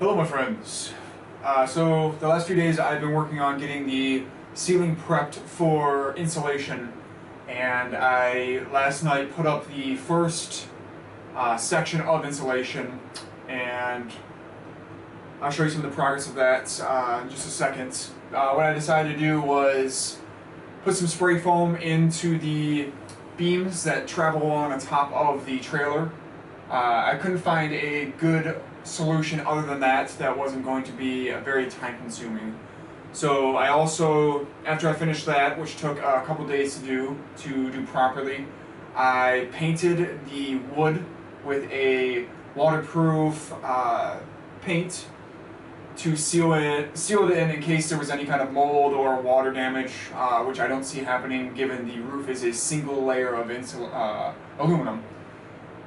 Hello my friends. So the last few days I've been working on getting the ceiling prepped for insulation, and I last night put up the first section of insulation, and I'll show you some of the progress of that in just a second. What I decided to do was put some spray foam into the beams that travel along the top of the trailer. I couldn't find a good solution other than that wasn't going to be very time consuming. So I also, after I finished that, which took a couple days to do properly, I painted the wood with a waterproof paint to seal it in case there was any kind of mold or water damage, which I don't see happening given the roof is a single layer of aluminum.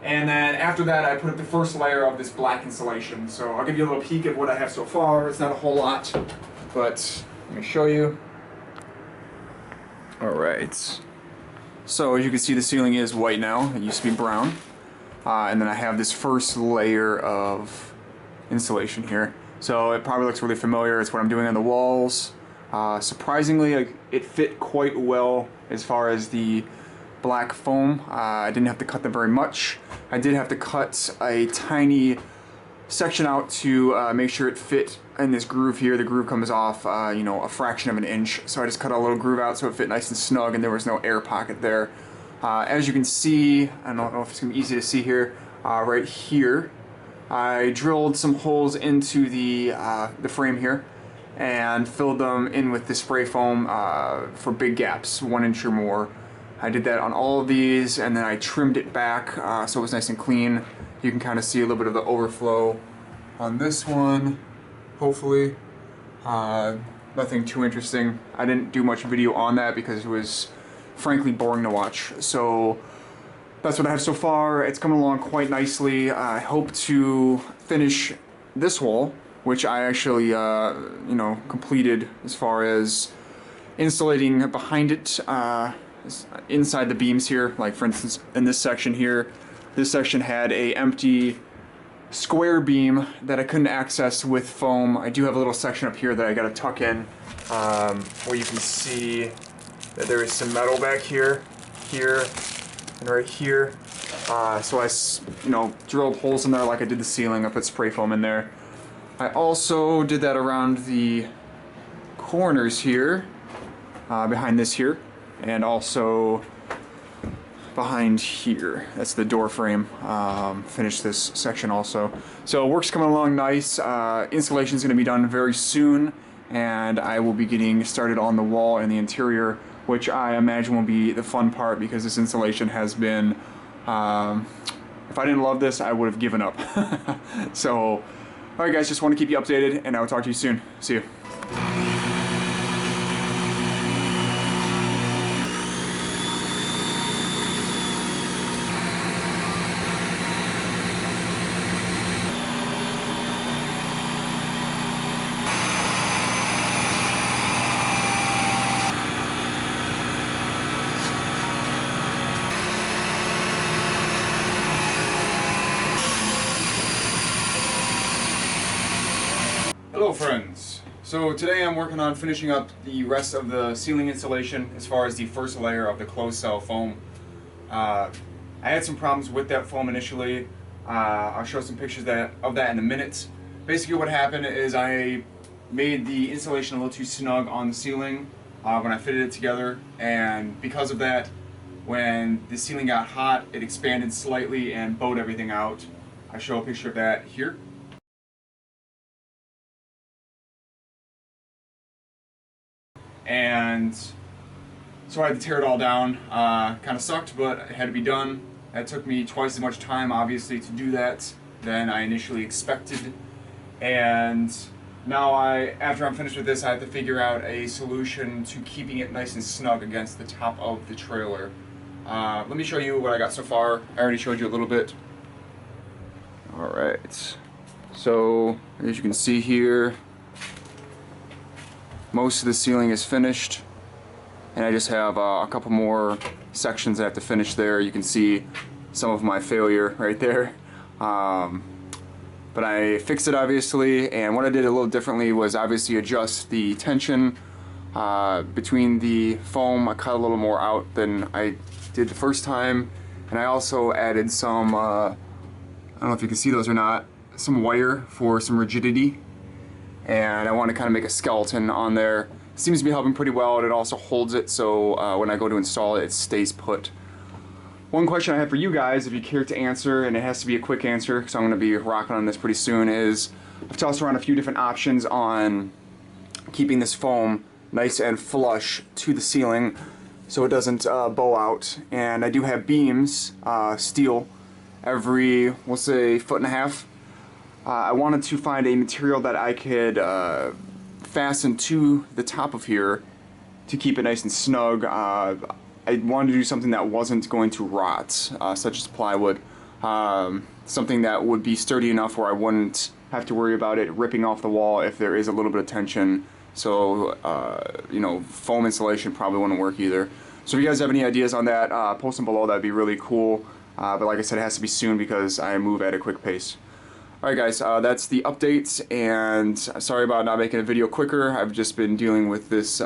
And then after that, I put up the first layer of this black insulation. So I'll give you a little peek of what I have so far. It's not a whole lot, but let me show you. All right. So as you can see, the ceiling is white now. It used to be brown. And then I have this first layer of insulation here. So it probably looks really familiar. It's what I'm doing on the walls. Surprisingly, it fit quite well as far as the black foam. I didn't have to cut them very much. I did have to cut a tiny section out to make sure it fit in this groove here. The groove comes off, a fraction of an inch. So I just cut a little groove out so it fit nice and snug and there was no air pocket there. As you can see, I don't know if it's gonna be easy to see here, right here, I drilled some holes into the frame here and filled them in with the spray foam for big gaps, 1 inch or more. I did that on all of these, and then I trimmed it back so it was nice and clean. You can kind of see a little bit of the overflow on this one, hopefully. Nothing too interesting. I didn't do much video on that because it was frankly boring to watch. So that's what I have so far. It's coming along quite nicely. I hope to finish this wall, which I actually, completed as far as insulating behind it. Inside the beams here, like for instance in this section here, this section had a empty square beam that I couldn't access with foam. I do have a little section up here that I got to tuck in, where you can see that there is some metal back here, and right here. So I, drilled holes in there like I did the ceiling. I put spray foam in there. I also did that around the corners here, behind this here. And also behind here. That's the door frame. Finished this section also. So work's coming along nice. Installation is going to be done very soon, and I will be getting started on the wall and the interior, which I imagine will be the fun part because this installation has been, if I didn't love this, I would have given up. So, alright guys, just want to keep you updated, and I will talk to you soon. See you. Hello friends. So today I'm working on finishing up the rest of the ceiling insulation as far as the first layer of the closed cell foam. I had some problems with that foam initially. I'll show some pictures of that in a minute. Basically what happened is I made the insulation a little too snug on the ceiling when I fitted it together, and because of that, when the ceiling got hot, it expanded slightly and bowed everything out. I show a picture of that here. And so I had to tear it all down. Kind of sucked, but it had to be done. It took me twice as much time, obviously, to do that than I initially expected. And now after I'm finished with this, I have to figure out a solution to keeping it nice and snug against the top of the trailer. Let me show you what I got so far. I already showed you a little bit. Alright. So, as you can see here, most of the ceiling is finished, and I just have a couple more sections I have to finish there. You can see some of my failure right there. but I fixed it obviously, and what I did a little differently was obviously adjust the tension between the foam. I cut a little more out than I did the first time, and I also added some, I don't know if you can see those or not, some wire for some rigidity, and I want to kind of make a skeleton on there. It seems to be helping pretty well, and it also holds it so when I go to install it, it stays put. One question I have for you guys, if you care to answer, and it has to be a quick answer because I'm going to be rocking on this pretty soon, is I've tossed around a few different options on keeping this foam nice and flush to the ceiling so it doesn't bow out. And I do have beams, steel, every, we'll say, 1.5 feet. I wanted to find a material that I could fasten to the top of here to keep it nice and snug. I wanted to do something that wasn't going to rot, such as plywood. Something that would be sturdy enough where I wouldn't have to worry about it ripping off the wall if there is a little bit of tension. So, you know, foam insulation probably wouldn't work either. So if you guys have any ideas on that, post them below. That'd be really cool. But like I said, it has to be soon because I move at a quick pace. Alright guys, that's the update, and sorry about not making a video quicker. I've just been dealing with this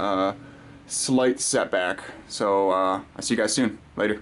slight setback. So I'll see you guys soon. Later.